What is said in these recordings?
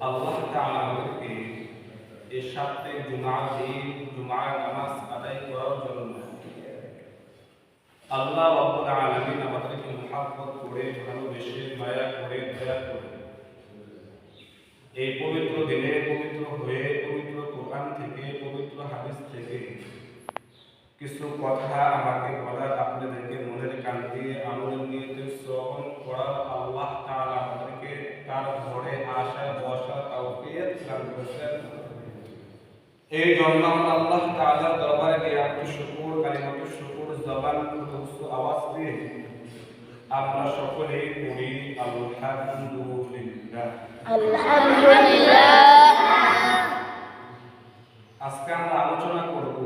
আল্লাহ তাআলা আমাদেরকে এই সাপ্তাহিক জুমার নামাজ আদায় করার জন্য আল্লাহ রাব্বুল আলামিন আমাদেরকে মুহাব্বত করে, ভালোবেসে, মায়া করে, দয়া করে এই পবিত্র দিনে পবিত্র হয়ে, পবিত্র কোরআন থেকে, পবিত্র হাদিস থেকে কিছু কথা আমাকে বলার, আপনাদেরকে মনের কান দিয়ে আমলের নিয়তে শ্রবণ করার আল্লাহ তাআলা আমাদেরকে তার ঘরে আসা বসা তাওফিক দান করেছেন। এই জন্য আল্লাহ তাআলার দরবারে নিয়ামত শুকর, কালিমাত শুকর জবান উচ্চ আওয়াজ দিয়ে আমরা সকলেই পড়ি আলহামদুলিল্লাহ। আলহামদুলিল্লাহ। আজকে আমরা আলোচনা করব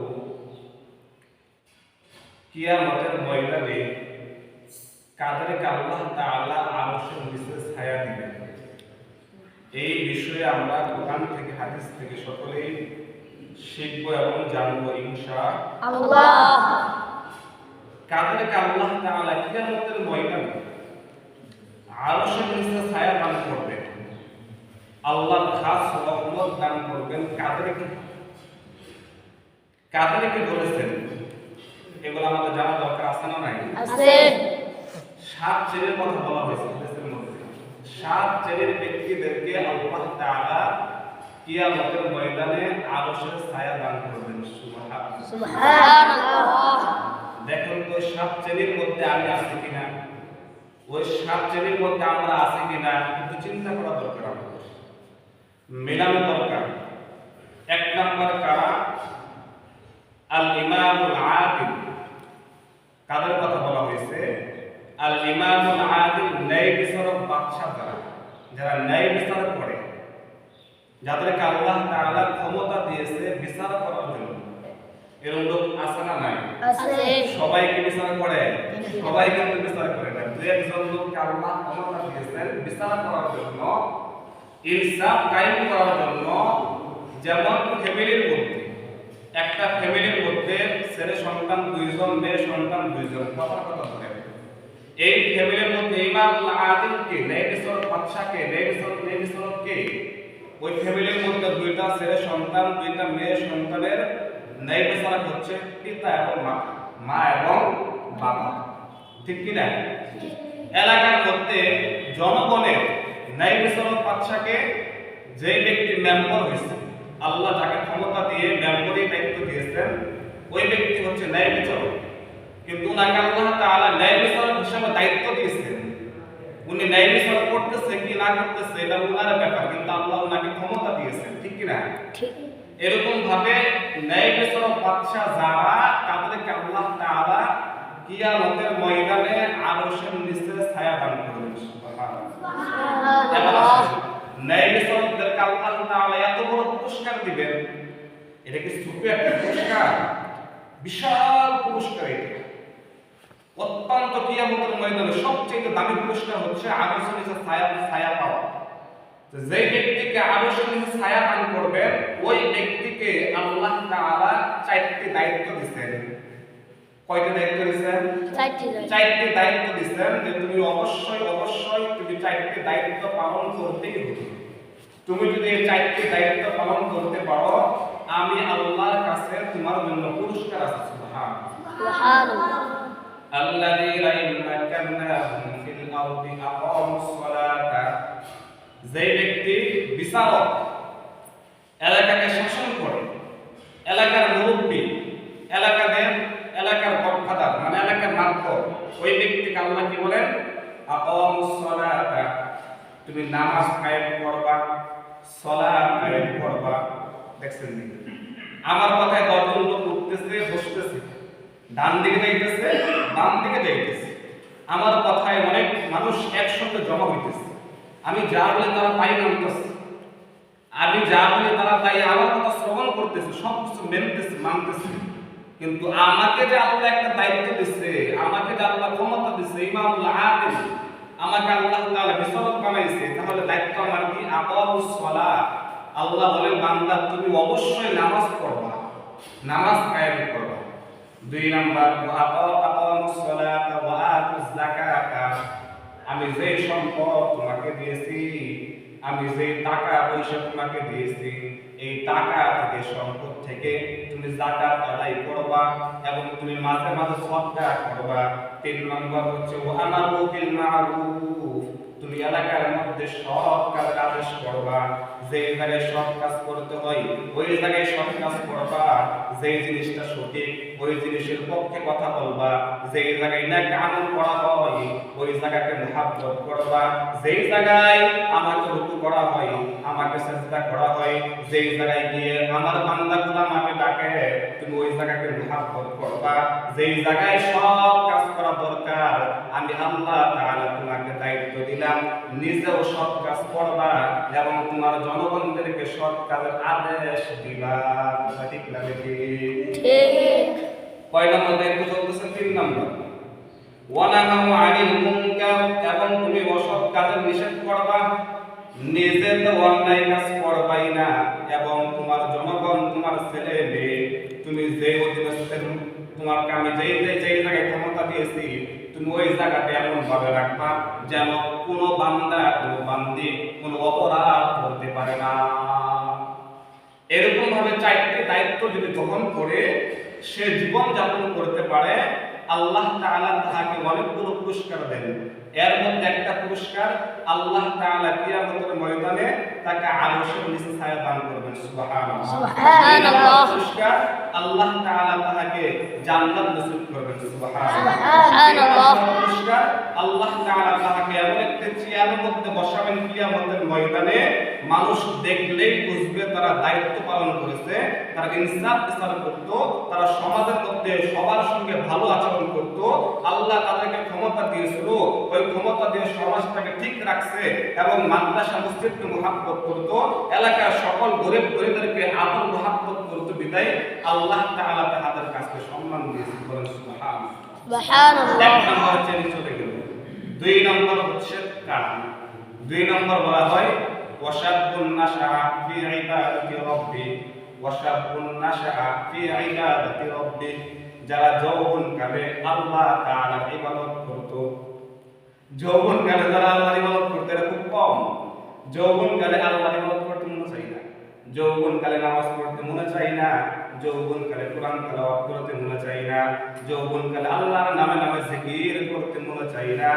কিয়ামতের ময়দানে কাদেরকে আল্লাহ তাআলা আরশের নিচে ছায়া দিবেন। এই বিষয়ে আমরা কোরআন থেকে, হাদিস থেকে সকলেই শিখব এবং জানব ইনশাআল্লাহ। কাদেরকে আল্লাহ তাআলা কিয়ামতের ময়দানে আরশের নিচে ছায়া দান করবেন, আল্লাহর খাস রহমত দান করবেন, কাদেরকে বলেছেন এগুলো আমাদের জানা দরকার আছে না নাই? আছে। 7 শ্রেণীর কথা বলা হয়েছে হাদিসের মধ্যে। 7 শ্রেণীর ব্যক্তিদেরকে আল্লাহ তাআলা কিয়ামতের ময়দানে আরশের ছায়া দান করবেন। সুবহানাল্লাহ। দেখুন তো 7 শ্রেণীর মধ্যে আমি আছি কিনা, ওই 7 শ্রেণীর মধ্যে আমরা আছি কিনা একটু চিন্তা করা দরকার, আমাদের মেলানো দরকার। 1 নাম্বার কারা? আল ইমামুল আদিল। কাদের কথা বলা হয়েছে? আল ইমামুল আদিল, ন্যায় বিচারক বাদশা, যারা ন্যায় বিচার করে, যাদেরকে আল্লাহ তাআলা ক্ষমতা দিয়েছে বিচার করার জন্য। এরকম লোক আছে না নাই? আছে। সবাই কি বিচার করে? সবাই কিন্তু বিচার করে না। দুই একজন লোককে আল্লাহ ক্ষমতা দিয়েছেন বিচার করার জন্য, ইনসাফ কায়েম করার জন্য। যেমন ফ্যামিলির মধ্যে, একটা ফ্যামিলির মধ্যে ছেলে সন্তান 2 জন, মেয়ে সন্তান 2 জন, কথা ধরে এই ফ্যামিলির মধ্যে ইমামুল আদিলকে, ন্যায় বিচারক বাদশাকে, ন্যায় বিচারককে, ওই ফ্যামিলির মধ্যে 2টা ছেলে সন্তান, 2টা মেয়ে সন্তানের ন্যায় বিচারক হচ্ছে পিতা এবং মাতা, মা এবং বাবা। ঠিক কি না? এলাকার মধ্যে জনগণের ন্যায় বিচারক বাদশাকে যে ব্যক্তি মেম্বার হয়েছে, আল্লাহ যাকে ক্ষমতা দিয়ে মেম্বরি দায়িত্ব দিয়েছেন, ওই ব্যক্তি হচ্ছে ন্যায় বিচারক। কিন্তু ওনাকে আল্লাহ তাআলা ন্যায় বিচারক হিসেবে দায়িত্ব দিয়েছেন। উনি ন্যায় বিচার করতেছে কি না করতেছে এটা ওনার ব্যাপার, কিন্তু আল্লাহ ওনাকে ক্ষমতা দিয়েছেন। ঠিক কি না? ঠিক। এরকম ভাবে ন্যায় বিচারক বাদশা যারা, তাদেরকে আল্লাহ তাআলা কিয়ামতের ময়দানে আরশের নিচে ছায়া দান করবেন। সুবহানাল্লাহ। ন্যায় বিচারকদেরকে আল্লাহ তাআলা এত বড় পুরস্কার দিবেন। এটা কি ছোট একটা পুরস্কার? বিশাল পুরস্কার। এটা অত্যন্ত কিয়ামতের ময়দানে সবচেয়ে দামি পুরস্কার হচ্ছে আরশের নিচে ছায়া পাওয়া। যে ব্যক্তিকে আরশের নিচে ছায়া দান করবেন, ওই ব্যক্তিকে আল্লাহ তাআলা 4টি দায়িত্ব দিবেন। কয়টি দায়িত্ব দিবেন? 4টি দায়িত্ব দিবেন, যে তুমি অবশ্যই তুমি 4টি দায়িত্ব পালন করতেই হবে। তুমি যদি এই 4টি দায়িত্ব পালন করতে পারো, আমি আল্লাহর কাছে তোমার জন্য পুরস্কার আছে। সুবহানাল্লাহ। আল্লাযীনা ইম্মাকান্নাহুম ফিল আরদি আকামুস সালাতা। যে ব্যক্তি বিচারক, এলাকাকে শাসন করে, এলাকার মুরব্বী, এলাকার গডফাদার, মানে এলাকার মাতবর, ওই ব্যক্তিকে আল্লাহ কি বলেন? আকামুস সালাতা। তুমি নামাজ কায়েম করবা, সালাত কায়েম করবা। দেখছেন নি? আমার কথায় 10 জন লোক উঠতেছে, বসতেছে, ডান দিকে যাইতেছে, বাম দিকে যাইতেছে। আমার কথায় অনেক মানুষ একসঙ্গে জমা হইতেছে। আমি যা বলি তারা তাই মানতেছে, আমি যা বলি তারা তাই আমার কথা শ্রবণ করতেছে, সবকিছু মানতেছে। কিন্তু আমাকে যে আল্লাহ একটা দায়িত্ব দিচ্ছে, আমাকে যে আল্লাহ ক্ষমতা দিচ্ছে, ইমামুল আদিল, আমাকে আল্লাহ তাআলা বিচারক বানাইছে, তাহলে দায়িত্ব আমার কি? আকামুস সালাত। আল্লাহ বলেন, বান্দা তুমি অবশ্যই নামাজ পড়বা, নামাজ কায়েম করবা। 2 নাম্বার, আকামুস সালাত ওয়া আতুজ যাকাত। আমি যে সম্পদ তোমাকে দিয়েছি আমি যে টাকা পয়সা তোমাকে দিয়েছি এই টাকা থেকে সম্পদ থেকে তুমি যাকাত আদায় করবা এবং তুমি মাঝে মাঝে সদকা করবা। 3 নম্বর হচ্ছে ওয়া আমারু বিল মারুফ, তুমি এলাকার মধ্যে সৎ কাজের আদেশ করবা। যে জায়গায় সৎ কাজ করতে হয় ওই জায়গায় সৎ কাজ করবা। যে জিনিসটা সঠিক ওই জিনিসের পক্ষে কথা বলবা। যে জায়গায় নেক আমল করা হয় ওই জায়গাকে মহব্বত করবা। যে জায়গায় আমাকে রুকু করা হয় আমাকে সিজদা করা হয় যে জায়গায় গিয়ে আমার বান্দাগুলো আমাকে ডাকে তুমি ওই জায়গাকে মহব্বত করবা। যে জায়গায় সৎ কাজ করা দরকার আমি আল্লাহ তাআলা তোমাকে দায়িত্ব দিলাম নিজেও সৎ কাজ করবা এবং তোমার জনগণদেরকে সৎ কাজের আদেশ দিবা। ঠিক না বেটি? ঠিক। কয় নম্বর দায়িত্ব চলতেছে? 3 নম্বর ওয়ানাহু আনিল মুনকার, এবং তুমি অসৎ কাজের নিষেধ করবা। নিজে তো অন্যায় কাজ করবাই না এবং তোমার জনগণ তোমার ছেলে মেয়ে তুমি যে অধীনস্থের তোমার আমি যেই জায়গায় ক্ষমতা দিয়েছি তুমি ওই জায়গাটা এমন ভাবে রাখবা যেন কোনো বান্দা কোনো বান্দি কোনো অপরাধ করতে পারে না। এরকম ভাবে 4টি দায়িত্ব যদি গ্রহণ করে সে জীবন যাপন করতে পারে আল্লাহ তাআলা তাকে অনেকগুলো পুরস্কার দেন। এর মধ্যে একটা পুরস্কার আল্লাহ তাআলা কিয়ামতের ময়দানে তাকে আরশের নিচে ছায়া দান করবেন। সুবহানাল্লাহ। সুবহানাল্লাহ। পুরস্কার আল্লাহ তাআলা তাকে জান্নাত নসিব করবেন। সুবহানাল্লাহ। পুরস্কার আল্লাহ তাআলা তাকে এমন একটা চেয়ারের মধ্যে বসাবেন কিয়ামতের ময়দানে মানুষ দেখলেই বুঝবে তারা দায়িত্ব পালন করেছে, তারা ইনসাফ বিচার করত, তারা সমাজের মধ্যে সবার সঙ্গে ভালো আচরণ করত। আল্লাহ তাদেরকে ক্ষমতা দিয়েছিল, ওই ক্ষমতা দিয়ে সমাজটাকে ঠিক রাখছে এবং মাদ্রাসা মসজিদকে মহব্বত করত, এলাকার সকল গরিব গরিবদেরকে আদর মহব্বত করত। বিদায় আল্লাহ তাআলা তাদের কাছে সম্মান দিয়েছেন। বলেন সুবহানাল্লাহ। সুবহানাল্লাহ। 1 নম্বর চেঞ্জ চলে গেল। 2 নম্বর হচ্ছে কারণ। 2 নম্বর বলা হয় ওয়াশাবুন নাশা ফি ইবাদাতি রাব্বি, ওয়াশাবুন নাশা ফি ইবাদাতি রাব্বি, যারা যৌবনকালে আল্লাহ তাআলার ইবাদত করত। যৌবনকালে যারা আল্লাহর ইবাদত করতে খুব কম। যৌবনকালে আল্লাহর ইবাদত করতে মনে চাই না, যৌবনকালে নামাজ পড়তে মনে চাই না, যৌবনকালে কোরআন তেলাওয়াত করতে মনে চাই না, যৌবনকালে আল্লাহর নামে নামে জিকির করতে মনে চাই না,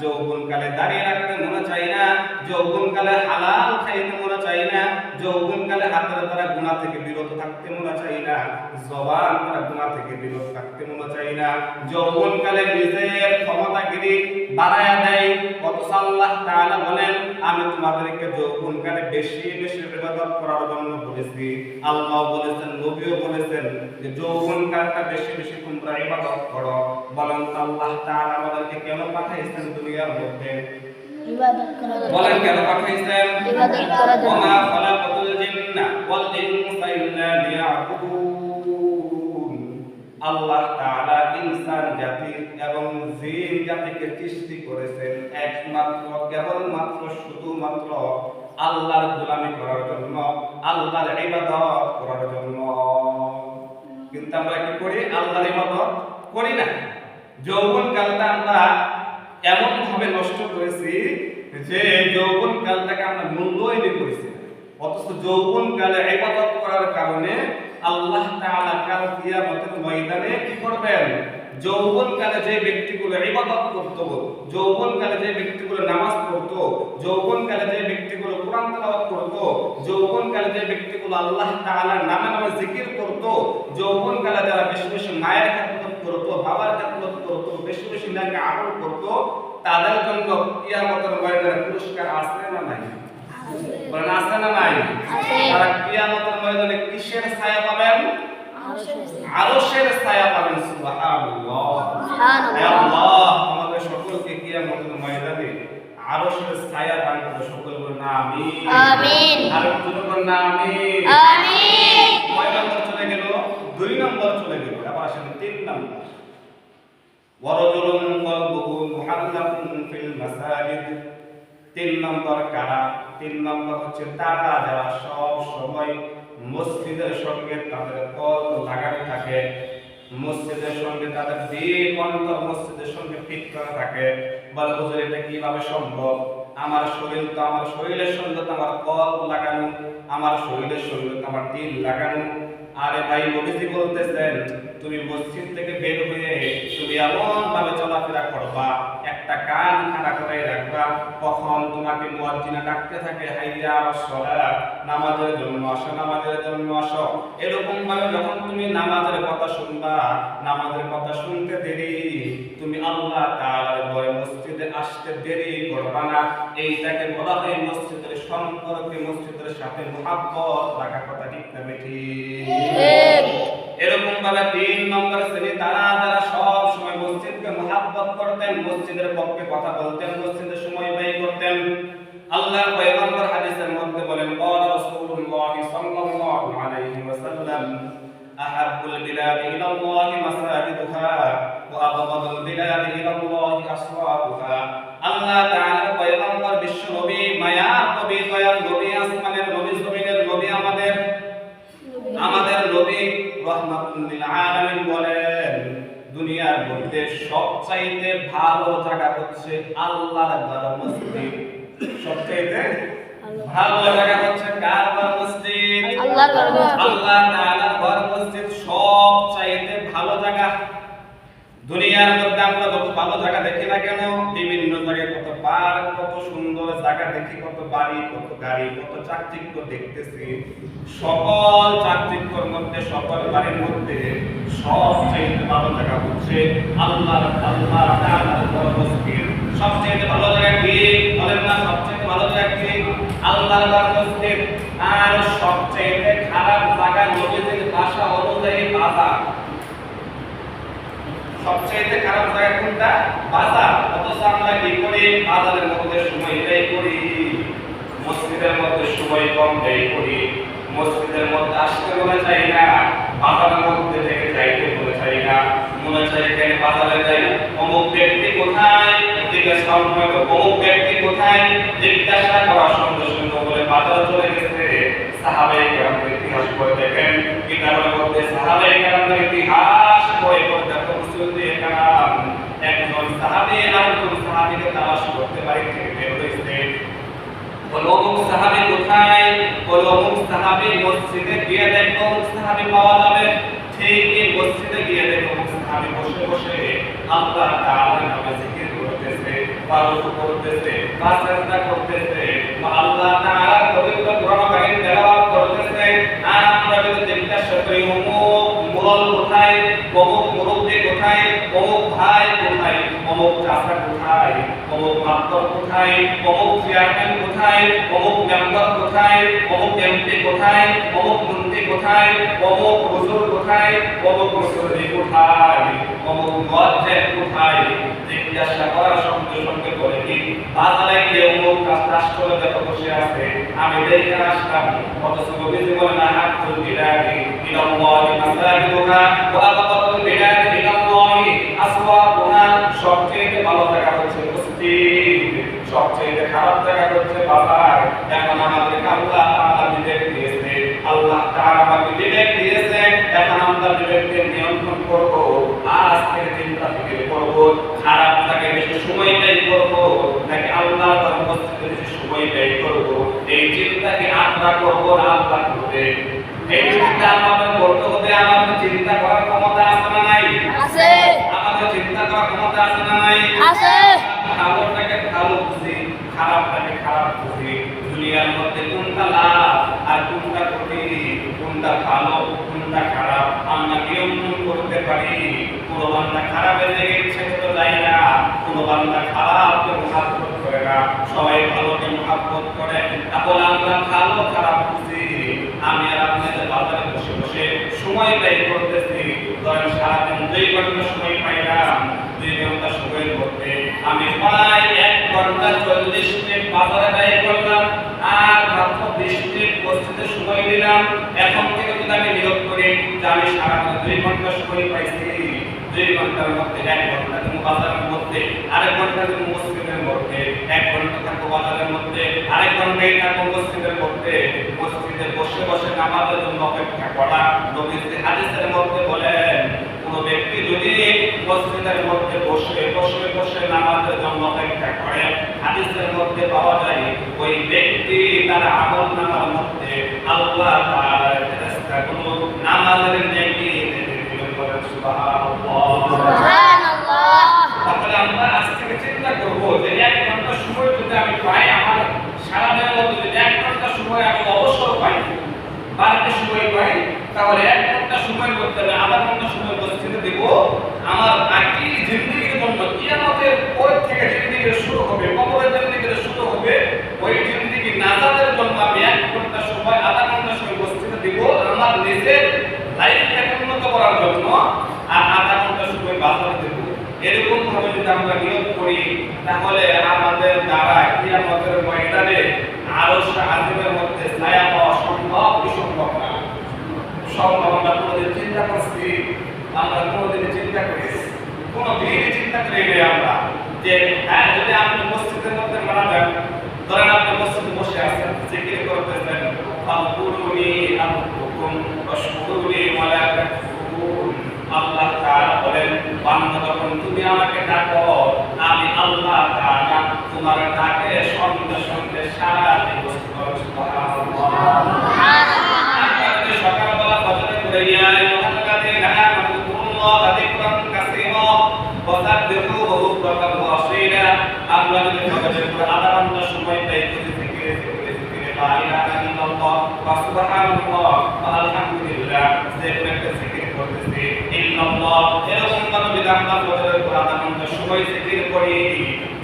যৌবনকালে দাঁড়িয়ে রাখতে মনে চাই না, যৌবনকালে হালাল খাইতে মনে চাই না, যৌবনকালে হাতের দ্বারা গুনাহ থেকে বিরত থাকতে মনে চাই না, জবান দ্বারা গুনাহ থেকে বিরত থাকতে মনে চাই না। যৌবনকালে নিজের ক্ষমতাগিরি বাড়ায়া দেয়। অথচ আল্লাহ তাআলা বলেন আমি তোমাদেরকে যৌবনকালে বেশি বেশি ইবাদত করার জন্য বলেছি। আল্লাহ বলেছেন, নবীও বলেছেন যে যৌবনকালটা বেশি বেশি তোমরা ইবাদত করো। বলেন তো আল্লাহ তাআলা আমাদেরকে কেন পাঠাইছেন দুনিয়ার মধ্যে? ইবাদত করার জন্য। বলেন কেন পাঠাইছেন? ইবাদত করার জন্য। ওয়া মা খালাকাতুল জিন্না ওয়াল ইনসা ইল্লা লিয়াবুদুন। আল্লাহ তাআলা ইনসান জাতি এবং জিন জাতিকে সৃষ্টি করেছেন একমাত্র কেবলমাত্র শুধুমাত্র আল্লাহর গোলামি করার জন্য, আল্লাহর ইবাদত করার জন্য। কিন্তু আমরা কি করি? আল্লাহর ইবাদত করি না। যৌবনকালটা আমরা এমন ভাবে নষ্ট করেছি যে যৌবনকালটাকে আমরা মূল্যায়ন করেছি। অথচ যৌবনকালে ইবাদত করার কারণে আল্লাহ তাআলা কাল কিয়ামতের ময়দানে কি করবেন? যৌবনকালে যে ব্যক্তিগুলো ইবাদত করত, যৌবনকালে যে ব্যক্তিগুলো নামাজ পড়তো, যৌবনকালে যে ব্যক্তিগুলো কোরআন তেলাওয়াত করত, যৌবনকালে যে ব্যক্তিগুলো আল্লাহ তাআলার নামে নামে জিকির করত, যৌবনকালে যারা বেশি বেশি মায়ের খেদমত করত, বাবার খেদমত করত, বেশি বেশি নেক আমল করত, তাদের জন্য কিয়ামতের ময়দানে পুরস্কার আছে না নাই? বলেন আছে না নাই? তারা কিয়ামতের ময়দানে কিসের ছায়া পাবেন? আরশের ছায়া পাবেন। সুবহানাল্লাহ। হে আল্লাহ আমাদের সকলকে কিয়ামতের ময়দানে আরশের ছায়া দান করে। সকল বলেন আমিন। আমিন। আর একটু বলেন আমিন। আমিন। 9 নম্বর চলে গেল, 2 নম্বর চলে গেল। এবার আসেন 3 নম্বর। ওয়ারাজুলুন কলবুহু মুহাল্লাকুন ফিল মাসাজিদ। 3 নম্বর কারা? 3 নম্বর হচ্ছে তারা যারা সব সময় মসজিদের সঙ্গে তাদের কল লাগানো থাকে, মসজিদের সঙ্গে তাদের দিল অন্তর মসজিদের সঙ্গে ফিট করা থাকে। বলে হুজুর এটা কিভাবে সম্ভব? আমার শরীর তো আমার শরীরের সঙ্গে তো আমার কল লাগানো, আমার শরীরের সঙ্গে তো আমার দিল লাগানো। আরে ভাই নবীজি বলতেছেন তুমি মসজিদ থেকে বের হয়ে তুমি এমন ভাবে চলাফেরা করবা, একটা কান খাড়া করে রাখবা, কখন তোমাকে মুয়াজ্জিনা ডাকতে থাকে হাইয়া আলাস সালাত, নামাজের জন্য আসো, নামাজের জন্য আসো। এরকম ভাবে যখন তুমি নামাজের কথা শুনবা, নামাজের কথা শুনতে দেরি, তুমি আল্লাহ তাআলার ঘরে মসজিদে আসতে দেরি করবা না। এইটাকে বলা হয় মসজিদের সম্পর্কে, মসজিদের সাথে মুহাব্বত রাখা। কথা ঠিক না ঠিক? এরকম ভাবে 3 নম্বর শ্রেণী তারা যারা সব সময় মসজিদকে মুহাব্বত করতেন, মসজিদের পক্ষে কথা বলতেন, মসজিদে সময় ব্যয় করতেন। আল্লাহর পয়গম্বর হাদিসের মধ্যে বলেন ক্বালা রাসূলুল্লাহ সাল্লাল্লাহু আলাইহি ওয়াসাল্লাম আহাব্বুল বিলাদি ইলাল্লাহি মাসাজিদুহা ওয়া আবগাদুল বিলাদি ইলাল্লাহি আসওয়াকুহা। আল্লাহ তাআলার পয়গম্বর বিশ্ব নবী, মায়ার নবী, দয়াল নবী, আসমানের নবী, জমিনের নবী, আমাদের নবী রাহমাতুল লিল আলামিন বলেন দুনিয়ার মধ্যে সবচাইতে ভালো জায়গা হচ্ছে আল্লাহর ঘর মসজিদ। সবচাইতে ভালো জায়গা হচ্ছে কার ঘর? মসজিদ। আল্লাহর ঘর মসজিদ। আল্লাহ তাআলার ঘর মসজিদ সবচাইতে ভালো জায়গা। দুনিয়ার মধ্যে আমরা যত ভালো জায়গা দেখি না কেন, বিভিন্ন জায়গায় কত পার্ক, কত সুন্দর জায়গা দেখি, কত বাড়ি, কত গাড়ি, কত চাকচিক্য দেখতেছি। সকল চাকচিক্যর মধ্যে, সকল বাড়ির মধ্যে সবচেয়ে ভালো জায়গা হচ্ছে আল্লাহ তাআলার ঘর মসজিদ। সবচেয়ে ভালো জায়গা কি বলেন না? সবচেয়ে ভালো জায়গা কি? আল্লাহর ঘর মসজিদ। আর সবচেয়ে খারাপ জায়গা নবীজির ভাষা অনুযায়ী বাজার। সবচেয়ে খারাপ জায়গা কোনটা? বাজার। অথচ আমরা কি করি? বাজারের মধ্যে সময় ব্যয় করি, মসজিদের মধ্যে সময় কম ব্যয় করি। মসজিদের মধ্যে আসতে মনে চাই না, বাজারের মধ্যে থেকে যাইতে মনে চাই না। মনে চাই কেন বাজারে যাই, অমুক ব্যক্তি কোথায়, জিজ্ঞাসা করব অমুক ব্যক্তি কোথায়, জিজ্ঞাসা করার সঙ্গে সঙ্গে বলে বাজারে চলে গেছে। সাহাবায়ে কেরামের ইতিহাস পড়ে দেখেন, কিতাবের মধ্যে সাহাবায়ে কেরামের ইতিহাস পড়ে দেখো মুসলিমদের কালাম, একজন সাহাবী আরেকজন সাহাবীকে তালাশ করতে বাড়ি থেকে বের হয়েছে। বলো অমুক সাহাবী কোথায়? বলো অমুক সাহাবী মসজিদে গিয়ে দেখো অমুক সাহাবী পাওয়া যাবে। ঠিক এই মসজিদে গিয়ে দেখো অমুক সাহাবী বসে বসে আল্লাহ তাআলার নামে জিকির করতেছে, পালন করতেছে, সাজদা করতেছে, আল্লাহ তাআলার পবিত্র কোরআন কারীম তেলাওয়াত করতেছে। আর আমরা যদি জিজ্ঞাসা করি অমুক মুরল কোথায়, অমুক মুরব্বি কোথায়, অমুক ভাই কোথায়, অমুক চাচা কোথায়, অমুক মাস্টার কোথায়, অমুক চেয়ারম্যান কোথায়, অমুক মেম্বার কোথায়, অমুক এমপি কোথায়, অমুক মন্ত্রী কোথায়, অমুক হুজুর কোথায়, অমুক মুসল্লি কোথায়, অমুক মুয়াজ্জিন কোথায়, জিজ্ঞাসা করার সঙ্গে সঙ্গে বলে কি বাজারে গিয়ে অমুক রাষ্ট্রে দেখো বসে আছে, আমি দেখে আসলাম। অথচ নবীজি বলেন আহাব্বুল বিলাদি ইলাল্লাহি মাসাজিদুহা ওয়া আবগাদুল বিলাদি ইলাল্লাহি আসওয়াকুহা। সবচেয়ে ভালো জায়গা হচ্ছে মসজিদ, সবচেয়ে খারাপ জায়গা হচ্ছে বাজার। এখন আমাদের আল্লাহ তাআলা বিবেক দিয়েছে, আল্লাহ তাআলা আমাদের বিবেক দিয়েছে। এখন আমরা বিবেককে নিয়ন্ত্রণ করব। আজ থেকে চিন্তা থেকে করব খারাপ জায়গায় বেশি সময় ব্যয় করব নাকি আল্লাহর মসজিদে বেশি সময় ব্যয় করব। এই চিন্তাকে আমরা করব না আল্লাহ করবে। এই চিন্তা আমাদের করতে হবে। আমাদের চিন্তা করার ক্ষমতা আছে না নাই? আছে। আমাদের চিন্তা করার ক্ষমতা আছে না নাই? আছে। ভালোটাকে ভালো বুঝি, খারাপটাকে খারাপ বুঝি। দুনিয়ার মধ্যে কোনটা লাভ আর কোনটা ক্ষতি, কোনটা ভালো কোনটা খারাপ আমরা নিয়ন্ত্রণ করতে পারি। কোনো বান্দা খারাপের দিকে ইচ্ছে করে যায় না, কোনো বান্দা খারাপকে মুহাব্বত করে না, সবাই ভালোকে মুহাব্বত করে। তাহলে আমরা ভালো খারাপ বুঝি। আমি আর আপনি যে বাজারে বসে বসে সময় ব্যয় করতেছি, ধরেন সারাদিন 2 ঘন্টা সময় পাইলাম, 2 ঘন্টা সময়ের মধ্যে আমি প্রায় 1 ঘন্টা 40 মিনিট বাজারে ব্যয় করলাম, আর মাত্র 20 মিনিট মসজিদে সময় দিলাম। এখন থেকে যদি আমি নিয়োগ করি যে আমি সারাদিন 2 ঘন্টা সময় পাইছি, 2 ঘন্টার মধ্যে 1 ঘন্টা দেবো বাজারের মধ্যে, আরেক ঘন্টা দেবো মসজিদের মধ্যে, 1 ঘন্টা থাকবো বাজারের মধ্যে, আরেক ঘন্টায় থাকবো মসজিদের মধ্যে। মসজিদে বসে বসে নামাজের জন্য অপেক্ষা করা। নবীজি হাদিসের মধ্যে বলেন কোন ব্যক্তি যদি মসজিদের মধ্যে বসে বসে বসে নামাজের জন্য অপেক্ষা করে, হাদিসের মধ্যে পাওয়া যায় ওই ব্যক্তি তার আমলনামার মধ্যে আল্লাহ তাআলার ফেরেশতাগুলো নামাজের নেকি দিবেন। বলেন সুবহানাল্লাহ। সুবহানাল্লাহ। তাহলে আমরা আজ থেকে চিন্তা করব যে 1 ঘন্টা সময় যদি আমি পাই, আমার সারাদিনের মধ্যে যদি 1 ঘন্টা সময় আমি অবসর পাই, বাড়িতে সময় পাই, তাহলে 1 ঘন্টা সময় করতে হবে, আধা ঘন্টা সময় মসজিদে দেব আমার বাকি জিন্দেগির জন্য। কিয়ামতের পর থেকে জিন্দেগি শুরু হবে, কবরের জিন্দেগি শুরু হবে, ওই জিন্দেগি নাজাতের জন্য আমি 1 ঘন্টা সময়, আধা ঘন্টা সময় মসজিদে দেব আমার নিজের লাইফটাকে উন্নত করার জন্য, আর আধা ঘন্টা সময় বাজারে দেব। এরকম ভাবে যদি আমরা নিয়ত করি, তাহলে আমাদের দ্বারা কিয়ামতের ময়দানে আরশ আজিমের মধ্যে ছায়া পাওয়া সম্ভব কি সম্ভব না? সম্ভব। আমরা কোনোদিন চিন্তা করছি? আমরা কোনোদিন চিন্তা করেছি? কোনোদিন চিন্তা করি নাই আমরা যে হ্যাঁ, যদি আপনি মসজিদের মধ্যে মারা যান, ধরেন আপনি মসজিদে বসে আছেন, জিকির করতেছেন, ফাকুরুনি আবুকুম ওয়াশকুরুনি ওয়ালা তাকফুরুন। আল্লাহ তাআলা বলেন, বান্দা যখন তুমি আমাকে ডাকো, আমি আল্লাহ তাআলা তোমার ডাকে সঙ্গে সঙ্গে সাড়া দিব। সুবহানাল্লাহ। সুবহানাল্লাহ। সকালবেলা ফজরে পড়ে আইয়ুহাল্লাযীনা আমানুল্লাহ যিকরান কাসীরা ওয়া সাব্বিহুহু বুকরাতান ওয়া আসীলা। আমরা যদি ফজরের পর আধা ঘন্টা সময় পাই, জিকিরে লা ইলাহা ইল্লাল্লাহ ওয়া সুবহানাল্লাহ ওয়া আলহামদুলিল্লাহ, যে একটা জিকির করতেছি, ইল্লাল্লাহ, এরকম ভাবে যদি আমরা ফজরের পর আধা ঘন্টা সময় জিকির করি,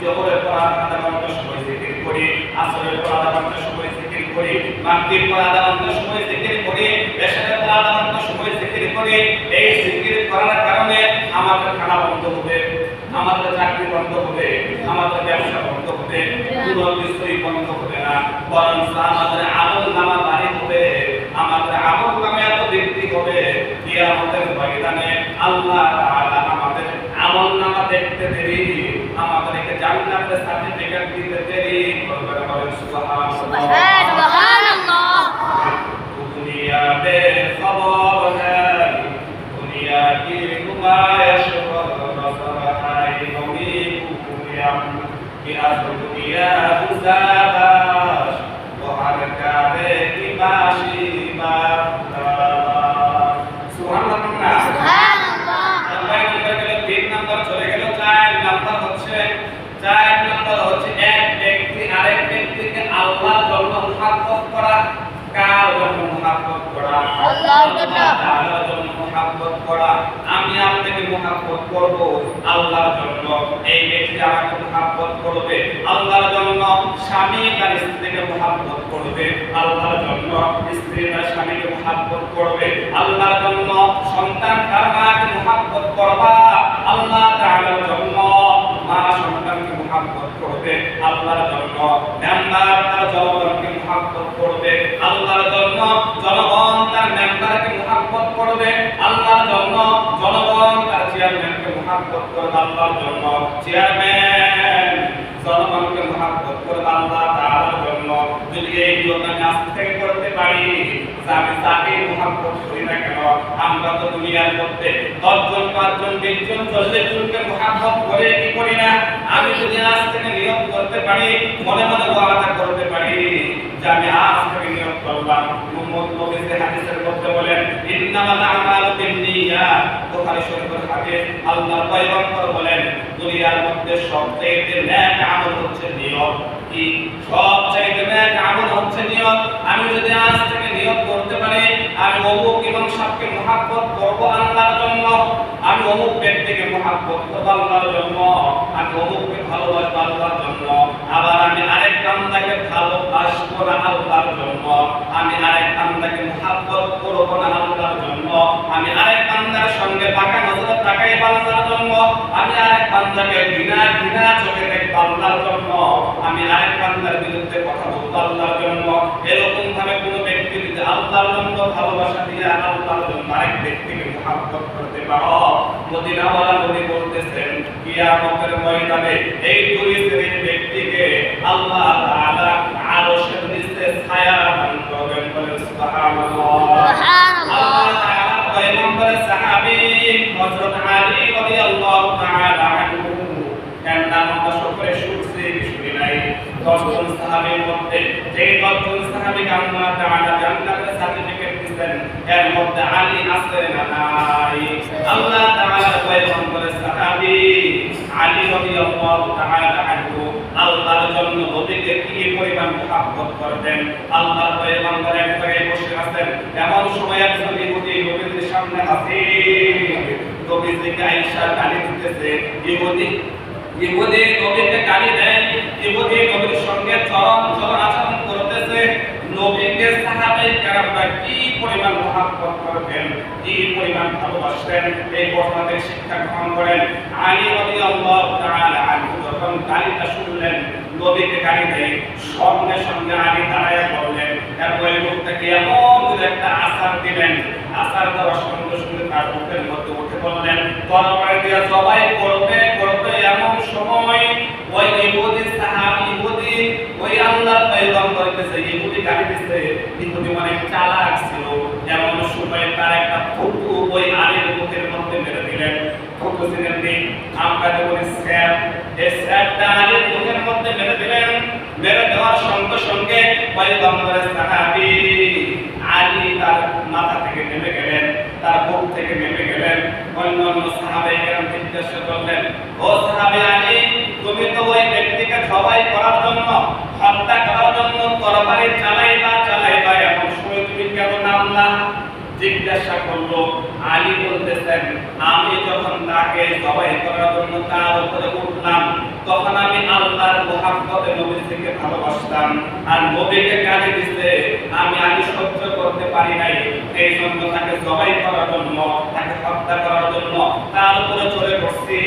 জোহরের পর আধা ঘন্টা সময় জিকির করি, আসরের পর আধা ঘন্টা সময় জিকির করি, মাগরিবের পর আধা ঘন্টা সময় জিকির করি, এশারের পর আধা ঘন্টা সময় জিকির করি, এই জিকির করার কারণে আমাদের খানা বন্ধ হবে, আমাদের চাকরি বন্ধ হবে, আমাদের ব্যবসা বন্ধ হবে, কোনো কিছুই বন্ধ হবে না, বরং আমাদের আমলনামা ভারী হবে, আমাদের আমলনামা এত বৃদ্ধি হবে, কিয়ামতের ময়দানে আল্লাহ তাআলা আমাদের আমলনামা দেখতে দেরি, আমাদেরকে জান্নাতের সার্টিফিকেট দিতে দেরি করবে। বলেন সুবহানাল্লাহ। দুনিয়া বে খবর নাই, দুনিয়া কি ঘুমায় শহর রসহাই নবী কুয়াম কি আজ দুনিয়া গুজাবাস ওহার কাবে কি বাসি বাবা। সুবহানাল্লাহ। সুবহানাল্লাহ। আল্লাহ নম্বর গেল 3 নম্বর চলে গেল 4 নম্বর হচ্ছে এক ব্যক্তি আরেক ব্যক্তিকে আল্লাহর জন্য মুহাব্বত করা। কার জন্য মুহাব্বত করা? আল্লাহর জন্য। আল্লাহর জন্য মুহাব্বত করা। আমি আপনাকে মুহাব্বত করব আল্লাহর জন্য, এই ব্যক্তি আমাকে মুহাব্বত করবে আল্লাহর জন্য, স্বামী তার স্ত্রীকে মুহাব্বত করবে আল্লাহর জন্য, স্ত্রী তার স্বামীকে মুহাব্বত করবে আল্লাহর জন্য, সন্তান তার মাকে মুহাব্বত করবা আল্লাহ তাআলার জন্য, মা সন্তানকে মুহাব্বত করবে আল্লাহর জন্য, মেম্বার তার জনগণকে মুহাব্বত করবে আল্লাহর জন্য, জনগণ তার মেম্বারকে মুহাব্বত করবে আল্লাহর জন্য, জনগণ তার চেয়ারম্যানকে মুহাব্বত করবে আল্লাহর জন্য, চেয়ারম্যান জনগণকে মুহাব্বত করবে আল্লাহ তাআলার জন্য। যদি এই দুটো কাজ থেকে করতে পারি, আমি তাকে মুহাব্বত করি না কেন? আমরা তো দুনিয়ার মধ্যে 10 জন 5 জন 20 জন 40 জনকে মুহাব্বত করে কি করি না? আমি যদি আজ থেকে নিয়ত করতে পারি, মনে মনে ওয়াদা করতে পারি যে আমি আজ থেকে নিয়ত করলাম, মুহাম্মদ নবী হাদিসের মধ্যে বলেন ইন্নামাল আমালু বিন্নিয়াত, বুখারী শরীফের হাদিস। আল্লাহর পয়গম্বর বলেন দুনিয়ার মধ্যে সবচেয়ে নেক আমল হচ্ছে নিয়ত। কি? সবচেয়ে নেক আমল হচ্ছে নিয়ত। আমি যদি আজ থেকে নিয়ত করতে পারি আমি অমুক ইমাম সাহেবকে মুহাব্বত করব আল্লাহর জন্য, আমি অমুক ব্যক্তিকে মুহাব্বত করব আল্লাহর জন্য, আমি অমুককে ভালোবাসব আল্লাহর জন্য, আবার আমি আরেক বান্দাকে ভালোবাসবো না আল্লাহর জন্য, আমি আরেক বান্দাকে মুহাব্বত করব না আল্লাহর জন্য, আমি আরেক বান্দার সঙ্গে পাকা নজরে তাকাইব আল্লাহর জন্য, আমি আরেক বান্দাকে ঘৃণা চোখে দেখব আল্লাহর জন্য, আমি আরেক বান্দার বিরুদ্ধে কথা বলবো আল্লাহর জন্য। এরকম ভাবে কোনো ব্যক্তি যদি আল্লাহর জন্য ভালোবাসা দিয়ে আল্লাহর জন্য আরেক ব্যক্তিকে মুহাব্বত করতে পারো, মদিনাওয়ালা নবী বলতেছেন কিয়ামতের ময়দানে এই দুই শ্রেণীর ব্যক্তিকে আল্লাহ তাআলা আরশের নিচে ছায়া দান করবেন। বলেন সুবহানাল্লাহ। সুবহানাল্লাহ। আল্লাহ তাআলা পয়গম্বরের সাহাবী হযরত আলী রাদিয়াল্লাহু সাহাবীকে আল্লাহ তাআলা জান্নাতের সার্টিফিকেট দিবেন, এর মধ্যে আলী আছে না নাই? আল্লাহ তাআলা পয়গম্বরের সাহাবী আলী রাদিয়াল্লাহু তাআলা আনহু আল্লাহর জন্য নবীকে কি পরিমাণ মহব্বত করতেন। আল্লাহর পয়গম্বর এক জায়গায় বসে আছেন, এমন সময় একজন ইহুদি নবীর সামনে হাজির। নবীকে আয়েশা গালি দিতেছে, ইহুদি নবীকে গালি দেয়, ইহুদি নবীর সঙ্গে চরম আচরণ করতেছে। নবীকে সাহাবায়ে কেরামরা কি পরিমাণ মহব্বত করতেন, কি পরিমাণ ভালোবাসতেন, এই ঘটনা থেকে শিক্ষা গ্রহণ করেন। আলী রাদিয়াল্লাহু তাআলা আনহু যখন গালিটা শুনলেন, নবীকে গালি দেয়, সঙ্গে সঙ্গে আলী দাঁড়ায় বললেন, এরপর এই লোকটাকে এমন একটা আসার দিলেন, আসার দেওয়ার সঙ্গে সঙ্গে তার মুখের মধ্যে উঠে বললেন, তরবারি দিয়ে জবাই করতে করতে এমন সময় ওই ইহুদি সাহাবী ওই আল্লাহর পয়গম্বর কাছে ইহুদি গালি দিতে, ইহুদি মানে চালাক ছিল, এমন সময় তার একটা থুতু ওই আলীর মুখের মধ্যে মেরে দিলেন। থুতু ছিলেন কি আমরা যে বলি স্যাপ, এই স্যাপটা আলীর মুখের মধ্যে মেরে দিলেন। মেরে দেওয়ার সঙ্গে সঙ্গে পয়গম্বরের সাহাবী আলী তার মাথা থেকে নেমে গেলেন, তার বুক থেকে নেমে গেলেন। অন্যান্য সাহাবায়ে কেরাম জিজ্ঞাসা করলেন, ও সাহাবী আলী, তুমি তো ওই ব্যক্তিকে জবাই করার জন্য, হত্যা করার জন্য তরবারি চালাইবা এমন সময় তুমি কেন নামলা? জিজ্ঞাসা করলো। আলী বলতেছেন, আমি যখন তাকে জবাই করার জন্য তার উপরে উঠলাম, তখন আমি আল্লাহর মহব্বতে নবীকে ভালোবাসতাম, আর নবীকে গালি দিতে আমি সহ্য করতে পারি নাই। এই জন্য তাকে জবাই করার জন্য, তাকে হত্যা করার জন্য তার উপরে চলে পড়ছি।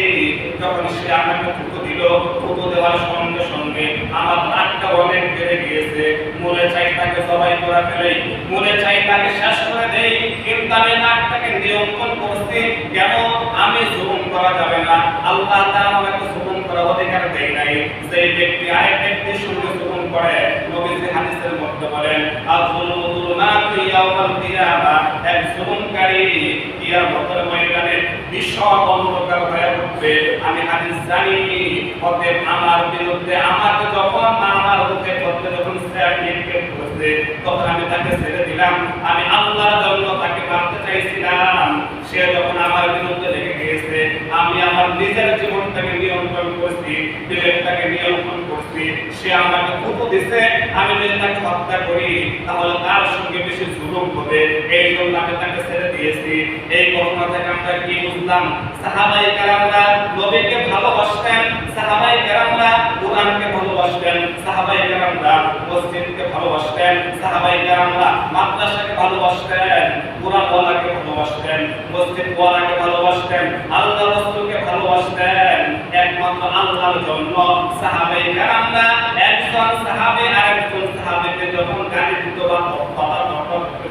যখন সে আমাকে থুতু দিল, থুতু দেওয়ার সঙ্গে সঙ্গে আমার রাগটা অনেক বেড়ে গিয়েছে। মনে চাই তাকে জবাই করে ফেলে, মনে চাই তাকে শেষ করে দেই, কিন্তু আমি নাকটাকে নিয়ন্ত্রণ করছি। কেন? আমি জুলুম করা যাবে না, আল্লাহ তাআলা আমাকে জুলুম করার অধিকার দেয় নাই। যে ব্যক্তি আরেক ব্যক্তির সঙ্গে জুলুম করে, নবীজি হাদিসের মধ্যে বলেন, আয-যুলমু যুলমাতু ইয়াওমাল কিয়ামা, এক জুলুমকারী কিয়ামতের ময়দানে ভীষণ অন্ধকার হয়ে উঠবে। আমি হাদিস জানি, অতএব আমার বিরুদ্ধে আমাকে যখন আমার মুখে করতে যখন স্যার নিক্ষেপ করতে, তখন আমি তাকে ছেড়ে দিলাম। আমি আল্লাহর জন্য তাকে মারতে চাইছিলাম, সে যখন আমার বিরুদ্ধে লেগে গিয়েছে, আমি আমার নিজের জীবনটাকে নিয়ন্ত্রণ করছি, বিবেকটাকে নিয়ন্ত্রণ করছি। সে আমাকে থুতু দিছে, আমি যদি তাকে হত্যা করি তাহলে তার সঙ্গে বেশি জুলুম হবে, এই জন্য আমি তাকে ছেড়ে দিয়েছি। এই ঘটনা থেকে আমরা কি বুঝলাম? সাহাবায়ে কেরামরা নবীকে ভালোবাসতেন, সাহাবায়ে কেরামরা কুরআনকে ভালোবাসতেন, সাহাবায়ে কেরামরা মসজিদকে ভালোবাসতেন, সাহাবায়ে কেরামরা মাদ্রাসাকে ভালোবাসতেন, কুরআনওয়ালাকে ভালোবাসতেন, মসজিদওয়ালাকে ভালোবাসতেন, আল্লাহ রাসূলকে ভালোবাসতেন। একমাত্র আল্লাহর জন্য সাহাবায়ে কেরামরা একজন সাহাবী আরেকজন সাহাবীকে যখন গালি দিত বা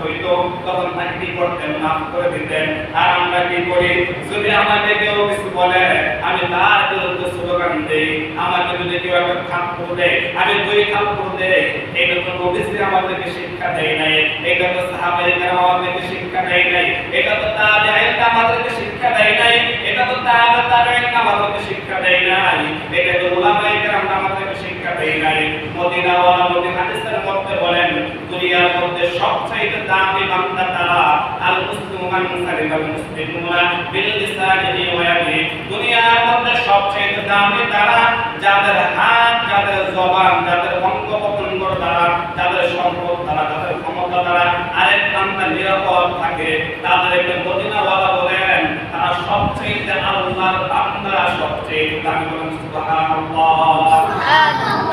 হইতো, তখন তাকে কি করতেন? মাফ করে দিতেন। আর আমরা কি করি? যদি আমাকে কেউ কিছু বলে, আমি তার বিরুদ্ধে স্লোগান দেই, আমাকে যদি কেউ একটা থাপ্পড় দেয়, আমি 2 থাপ্পড় দেই। এটা তো নবীজি আমাদেরকে শিক্ষা দেয় নাই, এটা তো সাহাবায়ে কেরাম আমাদেরকে শিক্ষা দেয় নাই, এটা তো তাবেঈন আমাদেরকে শিক্ষা দেয় নাই, এটা তো তাবেঈন আমাদেরকে শিক্ষা দেয় নাই, এটা তো উলামায়ে কেরাম আমাদেরকে শিক্ষা দেয় নাই। মদিনাওয়ালা নবী হাদিসের মধ্যে বলেন, দুনিয়ার মধ্যে সবচেয়ে দামি বান্দা তারা আল মুসলিমু মান সালিমাল মুসলিমুনা বিল লিসানিহি ওয়া ইয়াদিহি। দুনিয়ার মধ্যে সবচেয়ে দামি তারা যাদের হাত, যাদের জবান, যাদের অঙ্গ-প্রত্যঙ্গ দ্বারা, যাদের সম্পদ দ্বারা, যাদের ক্ষমতা দ্বারা আরেক বান্দা নিরাপদ থাকে, তাদেরকে মদিনাওয়ালা বলেন তারা সবচেয়ে আল্লাহর বান্দা, সবচেয়ে দামি। বলেন সুবহানাল্লাহ।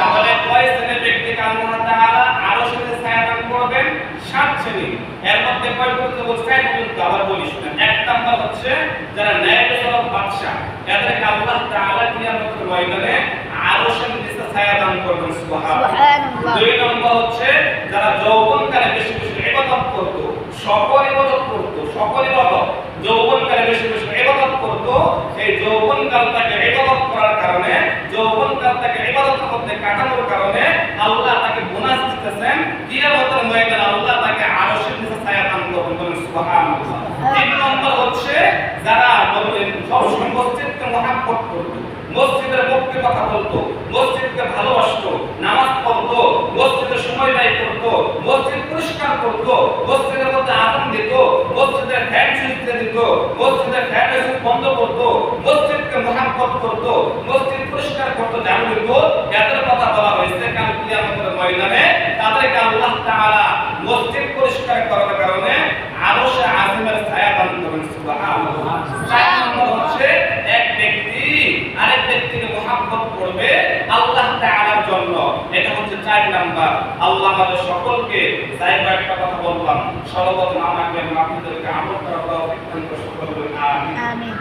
তাহলে কয় শ্রেণীর ব্যক্তিকে আল্লাহ তাআলা আরশের ছায়া দান করবেন? 7 শ্রেণী। এর মধ্যে কয় পর্যন্ত বলছে? আবার বলি শুনেন। 1 নাম্বার হচ্ছে যারা ন্যায়বিচারক বাদশা, এদেরকে আল্লাহ তাআলা কিয়ামতের ময়দানে আরশের নিচে ছায়া দান করবেন। সুবহানাল্লাহ। 2 নম্বর হচ্ছে যারা যৌবনকালে বেশি বেশি ইবাদত করত, সকল ইবাদত যৌবনকালে বেশি বেশি ইবাদত করত, এই যৌবনকালটাকে ইবাদত করার কারণে, যৌবনকালটাকে ইবাদতের মধ্যে কাটানোর কারণে আল্লাহ তাকে বোনাস দিতেছেন। কিয়ামতের ময়দানে আল্লাহ তাকে আরশের নিচে ছায়া দান করবেন। সুবহানাল্লাহ। 3 নম্বর হচ্ছে যারা সব মসজিদকে মহব্বত করত, মসজিদের পক্ষে কথা বলতো, মসজিদকে ভালোবাসতো, নামাজ পড়তো, মসজিদে সময় ব্যয় করতো, মসজিদ পরিষ্কার করতো, মসজিদের মধ্যে আজান দিত, মসজিদের ফ্যান সুইচ দিত, মসজিদের ফ্যান সুইচ বন্ধ করতো, মসজিদকে মহাব্বত করতো, মসজিদ পরিষ্কার করতো, ঝাড়ু দিত, এদের কথা বলা হয়েছে কাল কিয়ামতের ময়দানে তাদেরকে আল্লাহ তাআলা মসজিদ পরিষ্কার করার কারণে আরশে আজিমের ছায়া দান করবেন। সুবহানাল্লাহ। 4 নম্বর হচ্ছে এক ব্যক্তি আরেক ব্যক্তিকে মহাব্বত করবে আল্লাহ তাআলার জন্য। এটা হচ্ছে 4 নাম্বার। আল্লাহ আমাদের সকলকে জায়গা একটা কথা বললাম, সর্বপ্রথম আমাকে এবং আপনাদেরকে আমল করার তৌফিক দান করুন। আমিন। আমিন।